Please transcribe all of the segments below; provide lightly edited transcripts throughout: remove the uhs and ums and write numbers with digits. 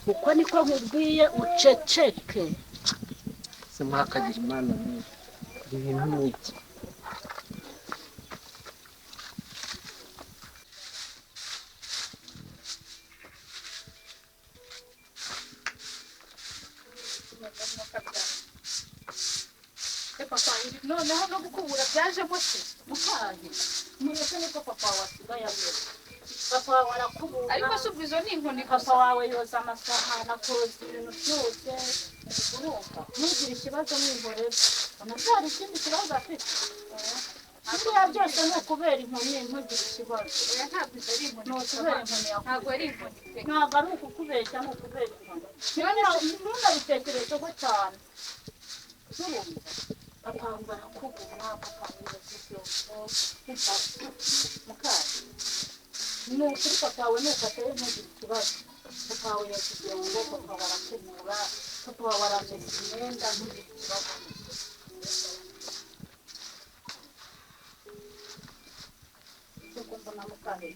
uko niko nkubwiye uceceke se mwakagira imana ibintu n'iki noneho no gukubura byajemo se mukahe mureke niko papa wasigaye ameze papa wawe arakubura ariko se ubwo izo ni inkoni papa wawe yoza amasahani akoza ibintu byose urumva ntugire ikibazo mwihorere unabyara ikindi kibazo afite biriya byose ni ukubera inkoni ntugire ikibazo ntabwo izo ari inkoni ni ukubera inkoni ntabwo ari inkoni ntabwo ari ukukubeshya ni ukubera inkoni ntunabitekerezeho cyane urumva papa barakubura papa wibaza byose mukahe ni ukuri papa wawe nufatayo ntugire ikibazo papa wawe yasigaye ngo papa barakubura papa wawe aramesa imyenda ntugire ikibazo kuko mbona mukahe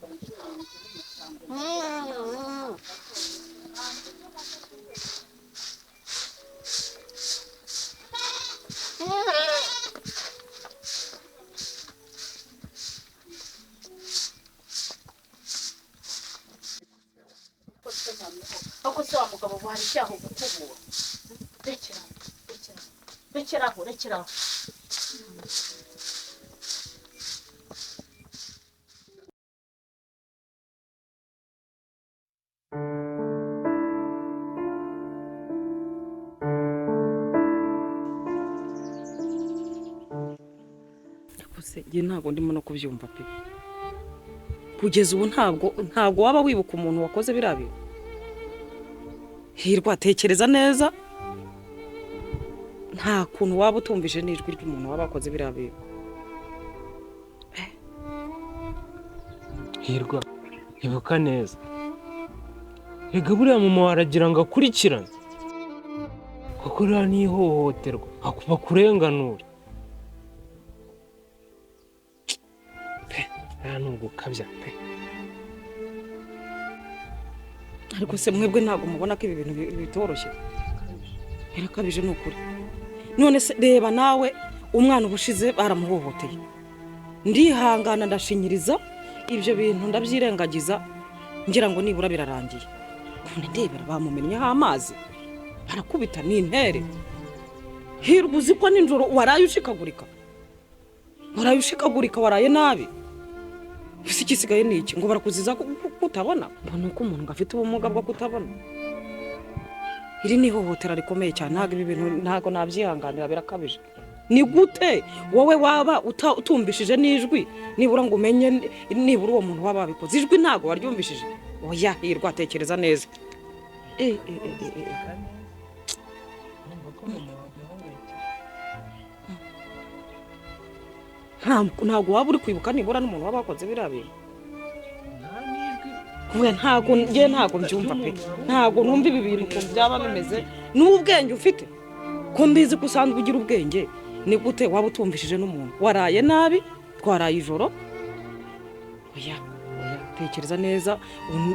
ako se wa mugabo wari cyaho gukubura rekeraho njye ntabwo ndimo no kubyumva pe kugeza ubu ntabwo waba wibuka umuntu wakoze biriya bintu hirwa tekereza neza nta kuntu waba utumvise n'ijwi ry'umuntu waba wakoze biriya bintu hirwa ibuka neza rega buriya mama waragira ngo akurikirane kuko ririya ni ihohoterwa akuba kurenganura nubwo kabya pe ariko se mwebwe ntabwo mubona ko ibi bintu bitoroshye birakabije ni ukuri none se reba nawe umwana ubushize baramuhohoteye ndihangana ndashinyiriza ibyo bintu ndabyirengagiza ngira ngo nibura birarangiye none ndebera bamumennyeho amazi barakubita n'intere hirwa uzi ko nijoro waraye ushikagurika waraye nabi ese ikisigaye ni iki ngo barakuziza kutabona mbona uko umuntu afite ubumuga bwo kutabona iri ni ihohotera rikomeye cyane ntabwo ibi bintu ntabwo nabyihanganira birakabije ni gute wowe waba utumvishije n'ijwi nibura ngo umenye nibura uwo muntu waba wabikoze ijwi ntabwo waryumvishije oya hirwa tekereza neza ntabwo waba uri kwibuka nibura n'umuntu waba wakoze biriya bintu ntabwo mbyumva pe ntabwo numva ibi bintu ukuntu byaba bimeze n'ubwenge ufite ko mbizi ko usanzwe ugira ubwenge ni gute waba utumvishije n'umuntu waraye nabi twaraye ijoro oya tekereza neza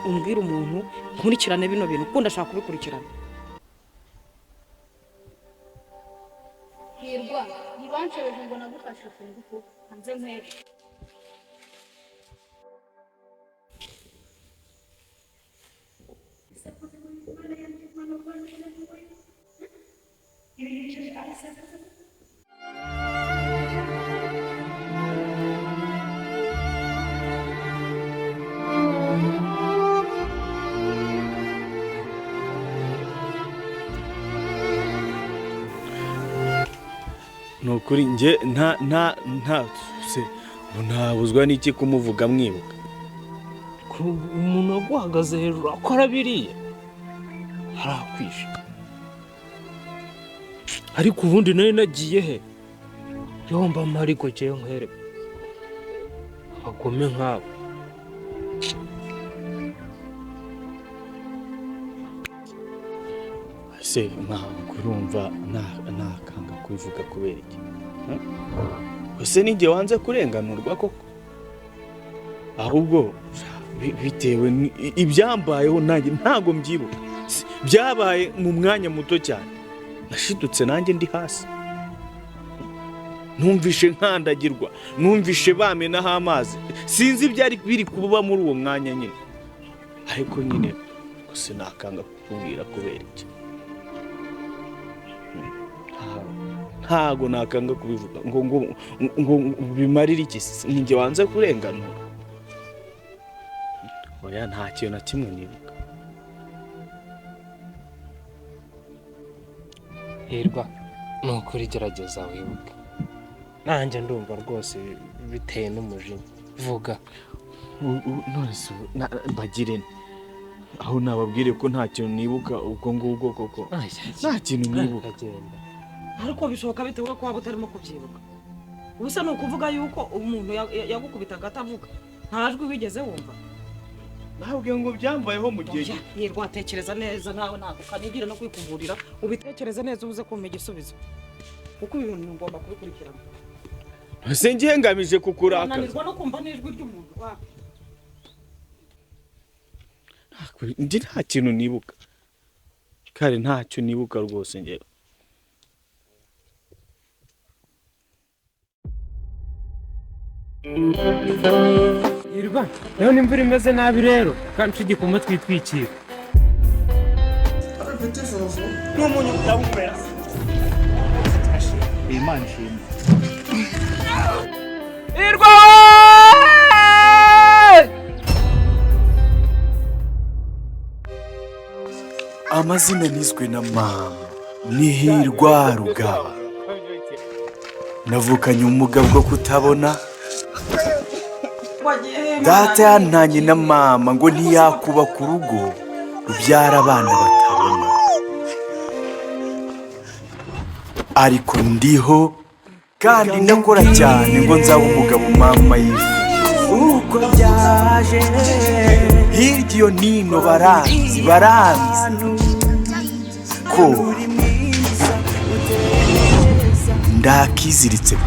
umbwire umuntu nkurikirane bino bintu kuko ndashaka kubikurikirana hirwa ntibanshobeje ngo nagufashe ku ngufu hanze nk'ejo nukuri nje se ntabuzwa n'iki kumuvuga mwibuka umuntu waguhagaze hejuru akora biriya harakwishe ariko ubundi nari nagiye he yomba mariko cyo nkwereka abagome nkabo se ntabwo urumva nakanga kubivuga kubera iki ese ninjye wanze kurenganurwa koko ahubwo bitewe ibyambayeho nanjye ntabwo mbyibuka byabaye mu mwanya muto cyane, nashidutse nanjye ndi hasi, numvishe nkandagirwa, numvishe bamenaho amazi, sinzi ibyari biri kuba muri uwo mwanya nyine, ariko nyine gusa nakanga kukubwira kubera iki. Ntago nakanga kubivuga ngo bimarire iki, ninjye wanze kurenganura. Oya, nta kintu na kimwe nibuka. Hirwa, ni ukuri gerageza wibuke. Nanjye ndumva rwose biteye n'umujinya. Vuga. None se bagire aho nababwire ko nta kintu nibuka ubwo ngubwo koko. Nta kintu nibuka. Ariko bishoboka bitewe ko waba utarimo kubyibuka. Ubuse ni ukuvuga yuko umuntu yagukubitaga atavuga. Nta jwi wigeze wumva. Ntabwo ngo byambayeho mu gihe gito. Hirwa, tekereza neza nawe ntabwo kanigire no kwikuvurira, ubitekereze neza ubuze kumpa igisubizo. Kuko ibintu ngomba kubikurikirana. Ese ngiye ngamije kukurakaza. Nanirwa no kumva n'ijwi ry'umuntu wawe. Ndi nta kintu nibuka. Kare ntacyo nibuka rwose ngewe. Hirwa, rero imvura imeze nabi rero kandi tugikoma twitwikira. N'umunyu ndawumera. Imana ishimwe. Hirwa! Amazina nizwe na mama ni Hirwa Rugaba. Navukanye ubumuga bwo kutabona. Data yantanye na mama ngo ntiyakubaka urugo rubyara abana batabona. Ariko ndiho kandi ndakora cyane ngo nzaba umugabo mama yifuza. Uko byaje hirya iyo nino baranzi ko ndakiziritse ku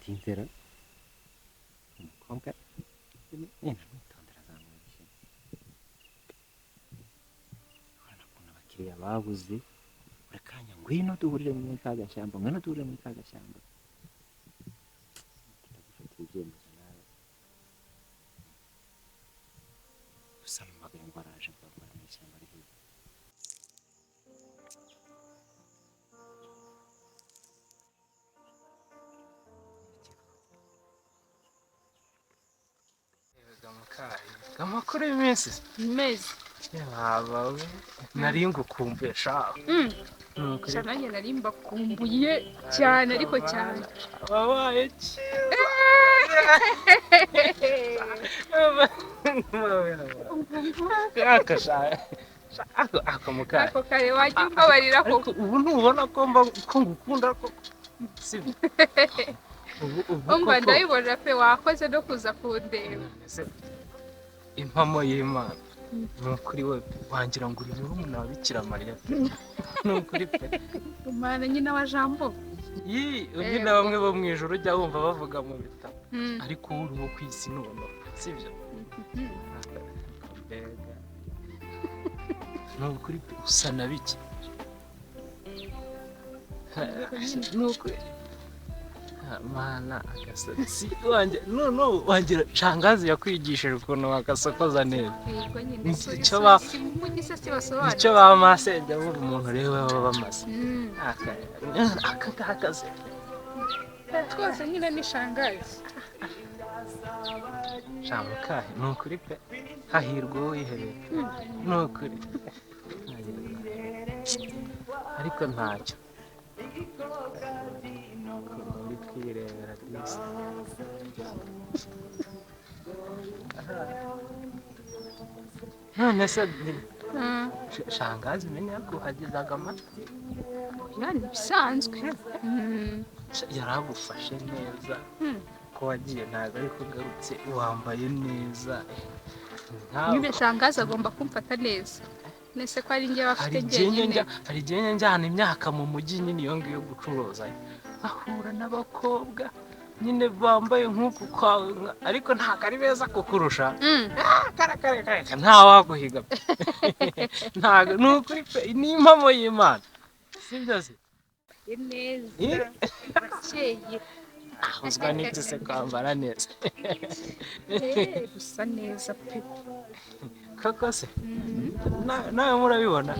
Tinzera umukobwa nyine mwitondera zamurishe urabona ukuntu abakiriya babuze urakanya ngwino duhurire muri ka gashyamba ndagufata ibyemezo nawe gusa mpamagaye ngo araje mbabara mu ishyamba ari hirya. Amakuru y'iminsi Imeze. yabawe nari ngukumbuye shaho. Nanjye nari mbakumbuye cyane ariko cyane. Wabaye Ako kare wajya umbabarira koko. ubu ntubona ko ngukunda ko sibyo? Umva ndabibona pe wakoze no kuza kundeba. Impamo y'Imana ni ukuri we wangira ngo uri murumuna wa Bikira Mariya ni ukuri pe. Umwana nyina wa Jambo. Uyu na bamwe bo mu ijoro ujya wumva bavuga mu bitabo ariko wowe uri wo ku isi none sibyo? Ni ukuri pe usa na bike ni ukuri mana agasatsi wanjye none wangira shangazi yakwigishije ukuntu wagasokoza neza. Icyo bamasenge buri umuntu rero baba bamaze akakaze twose nyine ni shangazi. shamukahe ni ukuri pe hahirwa uwo wiherera ni ukuri ariko ntacyo uri kwirebera disi none se shangazi menya ko hagizaga amatwi yani bisanzwe yaragufashe neza ko wagiye ntabwo ariko ugarutse wambaye neza nyine shangazi agomba kumfata neza nese ko ari njye bafite njyenyine hari igihe njyana imyaka mu mujyi nyine iyo ngiyo gucuruza ahura n'abakobwa nyine bambaye nk'uku kwawe ariko ntabwo ari beza kukurusha karakareka ntawaguhiga ntabwo ni ukuri pe ni impamo y'Imana sibyo se neza cyeye ahuzwa n'iki se kwambara neza gusa neza pe koko se nawe murabibona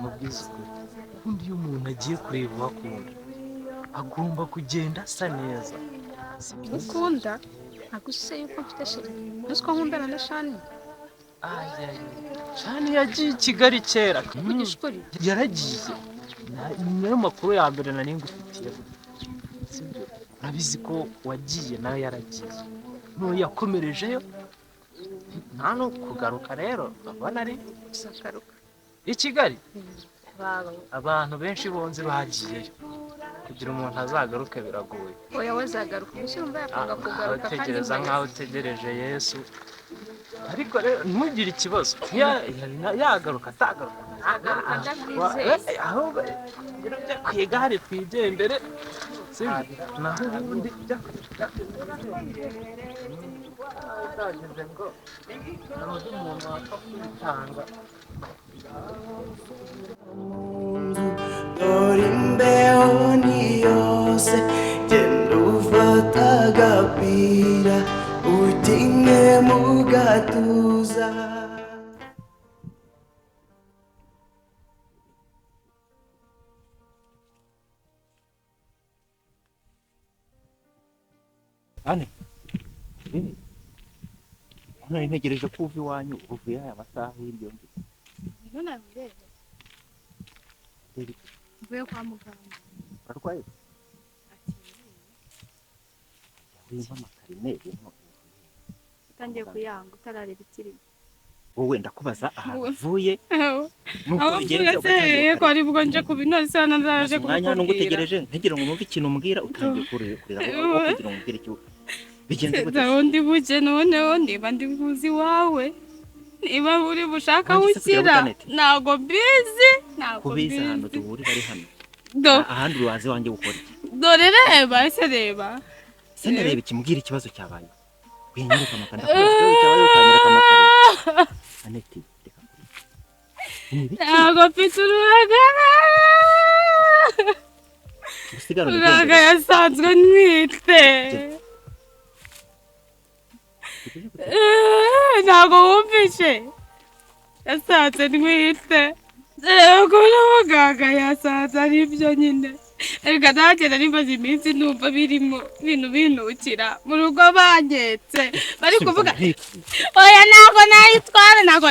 mu bwiza ukuri ubundi iyo umuntu agiye kureba uwo akunda agomba kugenda asa neza ukunda ntabwo se yuko mfite sheri nzi ko nkundana na shani shani yagiye i Kigali kera kuvugisha ukuri yaragiye niyo makuru ya mbere nari ngufitiye sibyo urabizi ko wagiye nawe yaragiye none yakomerejeyo nta no kugaruka rero babona ari uzagaruka i Kigali abantu benshi bonze bagiyeyo kugira umuntu azagaruke biragoye oya wazagaruka gusa urumva yakanga kugaruka kandi utegereza nkaho utegereje Yesu ariko rero ntugire ikibazo yagaruka atagaruka ahubwo ku igare twigendere naho ubundi utageze ngo ntabwo umuntu wapfa kwitanga dore imbeho ni yose genda ufata agapira utinye mu gatuza ane nari ntegereje ko uva iwanyu uvuye aya masaha y'iryo ngiyo niyo nabireba mvuye kwa muganga urarwaye wimpa amakarine utangiye kuyanga utarareba ikirimo wowe ndakubaza ahantu uvuye nuko aho bigenze mvuye ko ari bwo nje kubinoza naraje kumwanya no gutegereje ntegera ngo numve ikintu umbwira utangiye kurira aho kugira ngo umbwire icyo bigenze gute undi buke noneho niba ndi buzi wawe niba uri bushaka ukira ntago bizi kubiza ahantu duhurira ari hano ahandi urubanza wanjye gukora iki dore reba ese reba se ndareba ikimubwira ikibazo cyabaye winyereka amakanda kuko cyabaye ukanyereka amakanda aneti reka ntago mfite uruhaga yasanzwe ntwite ntago wumvishe yasanze ntwite ko n'umuganga yasanze ari byo nyine reka ntagenda nimaze iminsi numva birimo ibintu binukira mu rugo banyetse bari kuvuga oya ntago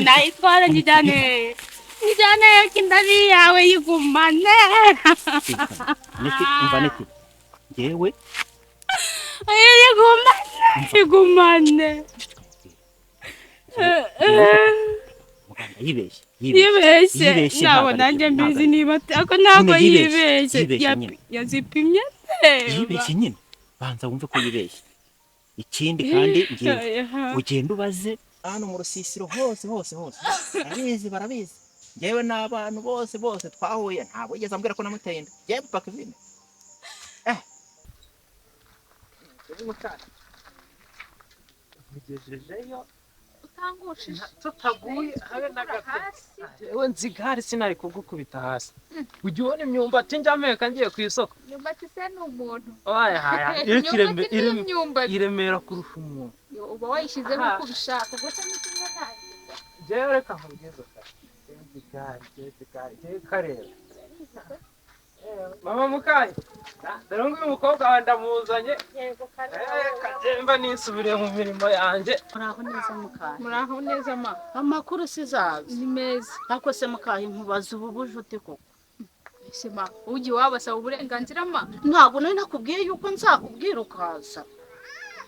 nayitwara njyane kinda ni yawe yigumane neti ngewe yigumane muganga yibeshye ntabwo nanjye mbizi niba ako ntabwo yibeshye yazipimye yibeshye nyine banza wumve ko yibeshye ikindi kandi ngewe ugenda ubaze hano mu rusisiro hose barabizi ngewe n'abantu bose twahuye ntabwo yigeze ambwira ko namuteye inda ngewe paka ibintu mugejejeyo utangushije tutaguye habe na gato yewe nzigare sinari kugukubita hasi ujya ubona imyumbati njya mpeka ngiye ku isoko imyumbati se ni umuntu iremera kurusha umuntu uba wayishyizeho uko ubishaka gusa n'ikinya ntayo njyewe reka nkubwize nzigare kareba mama Mukayi, dore nguyu umukobwa wawe ndamuzanye. Yego Kagenda nisubiriye mu mirimo yanjye. muraho neza mukayi. muraho neza ma. Amakuru sizazi. Ni meza. Ariko se mukayi nkubaza ubu bujuti koko. Ese ma, ujye wabasaba uburenganzira ma. Ntabwo nari nakubwiye yuko nzakubwira ukaza.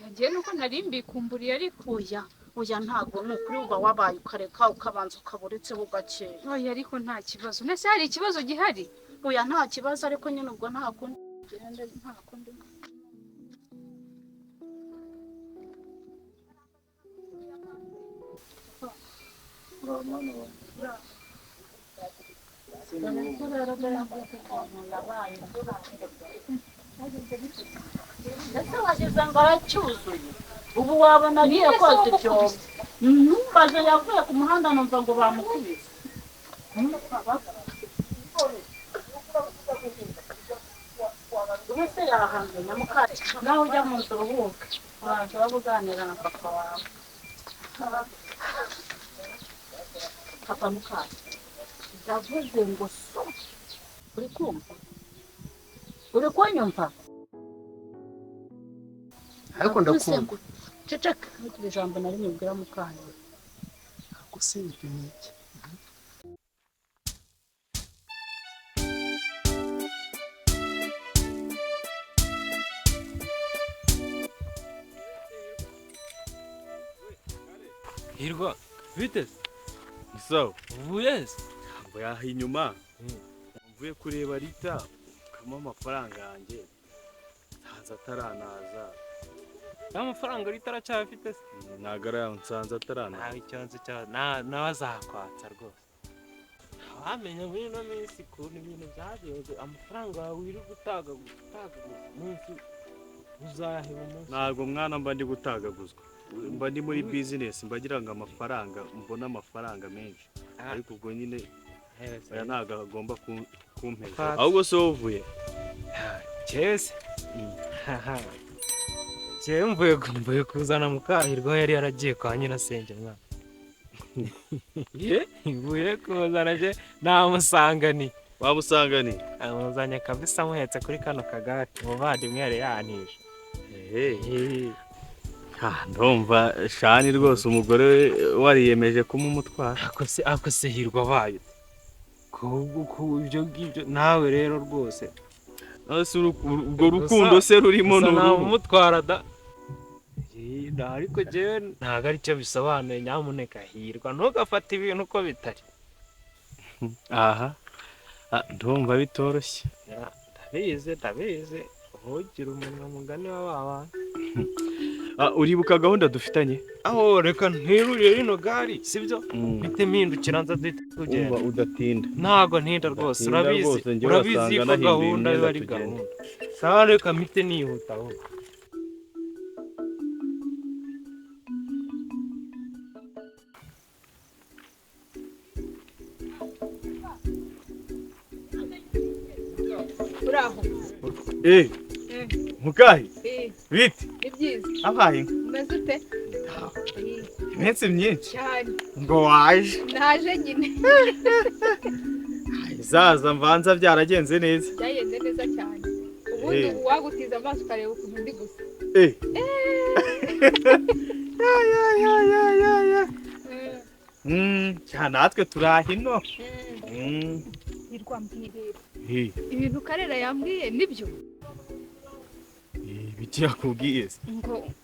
Yagiye nuko nari mbikumburiye ariko. Oya ntabwo ni ukuri uba wabaye ukareka ukabanza ukaburetseho gakeya. Oya ariko nta kibazo. Nese hari ikibazo gihari? Oya nta kibazo ariko nyine ubwo nta kundi genda nta kundi. Ndetse wagize ngo aracyuzuye ubu wabona agiye koza ibyobo. Mbaze yavuye ku muhanda numva ngo bamukubise. Ubuse yahanze nyamukari nawe ujya mu nzu uruhuke ubanza babuganira na papa wawe. Papa Mukayi ndavuze ngo so uri kumva uri kunyumva Ariko ndakumva. ceceka ntugire ijambo na rimwe ubwira Mukayi. Gusa ibyo ni iki? Hirwa, bite? Isawa. Uvuye se? Mvuye aha inyuma. Mvuye kureba Rita kama amafaranga yanjye. Nsanze ataranaza. Ya mafaranga ritaracyafite se? Ntago ari ayo nsanze ataranaza. Nawe icyonzi cya nawe azakwatsa rwose. Wamenya muri ino minsi ukuntu ibintu byagenze, amafaranga wawe uri gutaga munsi uzaheba umunsi. Ntago mwana mba ndi gutagaguzwa. Mba ndi muri business mbagira ngo amafaranga mbona amafaranga menshi. Ariko ubwo nyine aya ntago agomba kumpeza. Ahubwo se wovuye? Chese. Mvuye kuzana Mukahirwa yari yaragiye kwa nyirasenge mwana. Mvuye kuzana je namusangani. Wamusangani? Amuzanye kabisa muhetse kuri kano kagari. Umuvandimwe yari yanije. Ndumva shani rwose umugore wariyemeje kumumutwara. Ako se Hirwa bayo. Ku ibyo ngibyo nawe rero rwose. Ubwo rukundo se rurimo n'umutwara da. Ariko jewe ntago ari cyo bisobanuye nyamuneka Hirwa ntugafata ibintu uko bitari. Aha. Ndumva bitoroshye. Ndabizi. Ugira umunwa mugani w'abana. Uribuka gahunda dufitanye? Aho reka nterurire rino gari sibyo? Bite mpindukira nza kugenda. Umva udatinda. Ntago ntinda rwose urabizi ko gahunda biba ari gahunda. Sawa reka mpite nihuta aho. Uraho. Mukayi. Bite? Ni byiza. Abaye. Umeze ute? Iminsi myinshi. Cyane. Ngo waje. Naje nyine. Zaza mvanza byaragenze neza. Byagenze neza cyane. Ubundi wagutiza amaso ukareba ukuntu ndi gusa. Natwe turahino. Hirwa mbwirira. Ibintu Karera yambwiye nibyo? Ibiki yakubwiye se?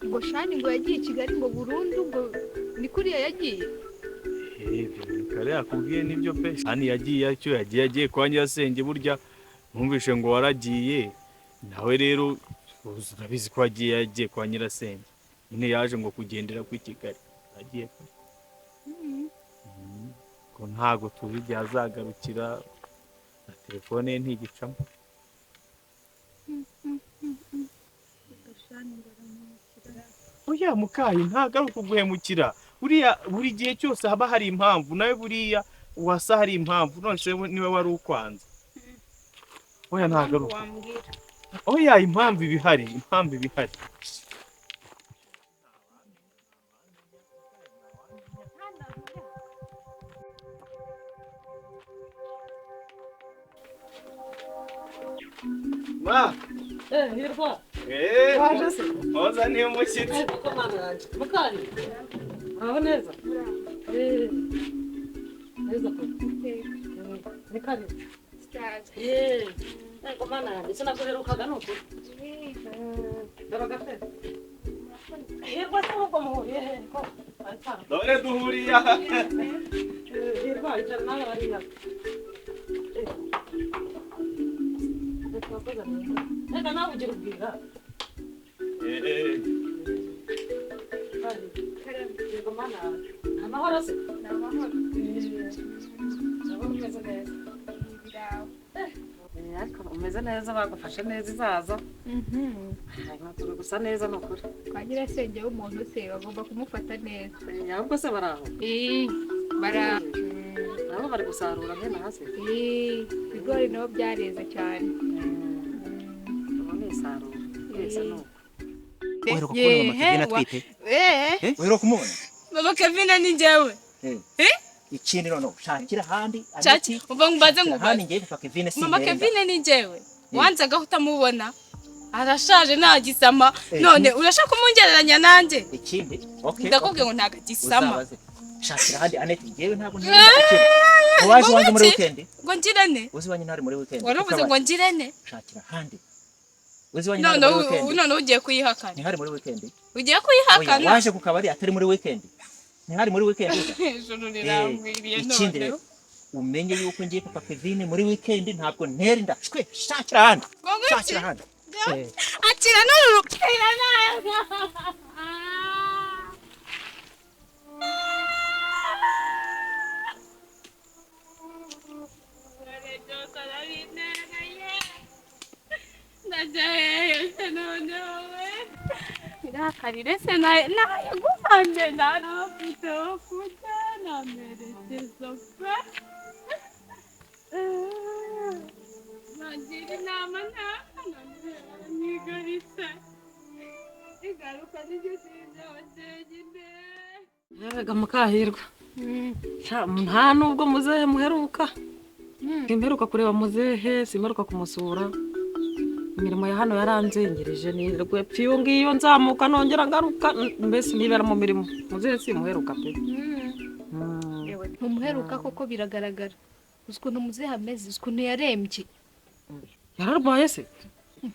Ngo shani ngo yagiye i Kigali ngo burundu ngo ni kuriya yagiye. Karera yakubwiye nibyo pe. Shani yagiye kwa nyirasenge burya numvishe ngo waragiye. Nawe rero urabizi ko yagiye kwa nyirasenge. Nyine yaje ngo kugendera ku Kigali. Agiye. Ko ntago tuzi igihe azagarukira. Na telefone ye ntigicamo. Oya Mukayi ntago ari ukuguhemukira. Buri gihe cyose haba hari impamvu nawe buriya wasa hari impamvu none se niwe wari ukwanza. Oya ntago ari wambwira. Oya impamvu ibihari. Ma. Hirwa. Waje se. Oza ni umushyitsi. Mukari. Aho neza. Neza ko. Mukari. Ego mana yanjye sinaguherukaga nuko. Dore gafe. Hirwa se ubwo muhuriye ko. Dore duhuriye aha. Hirwa icara nawe bariya. Ega nawe ugira ubwira. Ego mana. Amahoro se. Amahoro. Umeze neza. Ariko umeze neza bagufashe neza izaza. Turi gusa neza ni ukuri. Twagira senge w'umuntu se bagomba kumufata neza. Ahubwo se baraho. Baraho. Nabo bari gusarura nkena hasi. Ibigori nabo byareze cyane. Ni isarura. Yese nuko. Uheruka kubona Mama Kevin atwite? Uheruka kumubona? Mama Kevin ni njyewe. Ikindi noneho shakira ahandi Chachi, uva ngubaze ahandi ngiye Papa Kevin si Mama Kevin ni njyewe. Wanzaga utamubona. Arashaje ntagisama. None urashaka kumungereranya nanjye? Ikindi, okay. Ndakubwiye ngo ntagagisama. Shakira ahandi Aneti ngewe ntabwo nari waje wanjye muri weekend. Ngo ngirane? Uzi wanjye ntari muri weekend. Waravuze ngo ngirane? Shakira ahandi. Uzi wanjye ntari muri weekend. None ugiye kuyihakana. Ntihari muri weekend. Ugiye kuyihakana? Waje ku kabari atari muri weekend. Ntihari muri weekend. Ijuru rirambiriye none. Ikindi umenye yuko ngiye Papa Kevin muri weekend ntabwo ntera inda. Shwe shakira ahandi. Shakira ahandi. Akira n'urukira nayo. Irakarire se naye gufande narafite okuta namerekezo pe nagira inama nigaritse igaruka n'igisize wategine Yega Mukahirwa. Nta nubwo muzehe muheruka. Simperuka kureba muzehe, simperuka kumusura. Imirimo ya hano yaranzengereje nirwe pfiyo ngiyo nzamuka nongera ngaruka mbese nibera mu mirimo. Muzehe simuheruka pe. Yewe ntumuheruka koko biragaragara. Ukuntu muzehe ameze, ukuntu yarembye. Yararwaye se?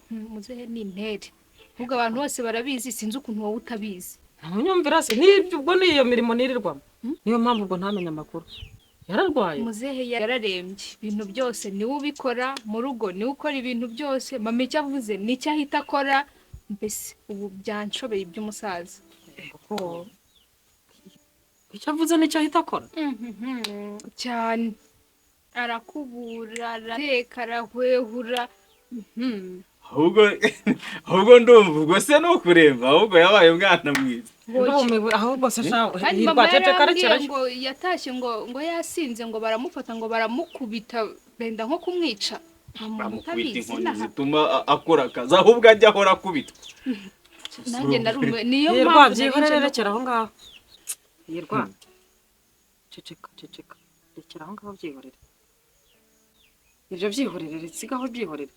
Muzehe ni intere. Ubwo abantu bose barabizi sinzi ukuntu wowe utabizi. Ntunyumvira se nibyo ubwo niyo mirimo nirirwamo. Niyo mpamvu ubwo ntamenya amakuru. Yararwaye. Muzehe yararembye. Ibintu byose niwe ubikora mu rugo, niwe ukora ibintu byose. Mama icyo avuze nicyo ahita akora. Mbese ubu byanshobeye iby'umusaza. Ko icyo avuze nicyo ahita akora. Cyane. Arakubura, arateka, arahwehura. ahubwo ndumva ubwo se no kuremba ahubwo yabaye umwana mwiza. Ahubwo se shaho kandi mama yarambwiye ngo yatashye ngo yasinze ngo baramufata ngo baramukubita benda nko kumwica. Bamukubita inkoni zituma akora akazi ahubwo ajya ahora akubitwa. Nanjye narume niyo mpamvu byihorere aho ngaho. Yirwa. Ceceka. Rekera aho ngaho byihorere. Ibyo byihorere sigaho byihorere.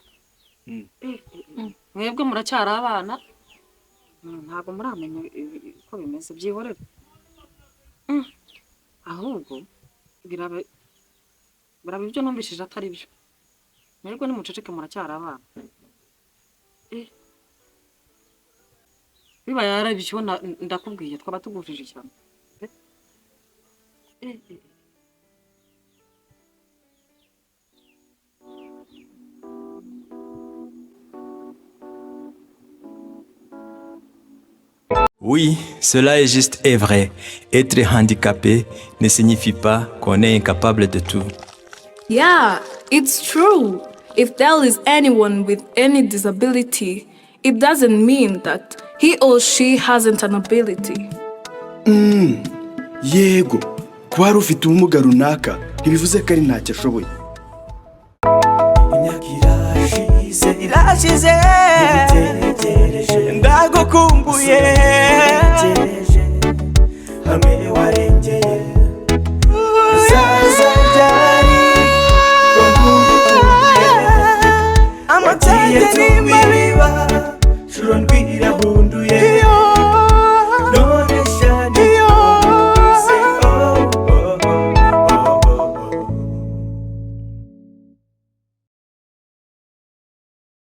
Mwebwe muracyari abana. Ntabwo muramenya uko bimeze byihorere. Ahubwo birabe ibyo numvishije atari byo. Mwebwe nimuceceke muracyari abana. Biba yarabishyo ndakubwiye twaba tugufije cyane. Oui, cela est juste et vrai. Être handicapé ne signifie pas qu'on est incapable de tout. Yeah, it's true. If there is anyone with any disability, it doesn't mean that he or she hasn't an ability. Yego, kuba ari ufite ubumuga runaka ntibivuze ko ari ntacyo ashoboye. Irashize ndagukumbuye hamwe wari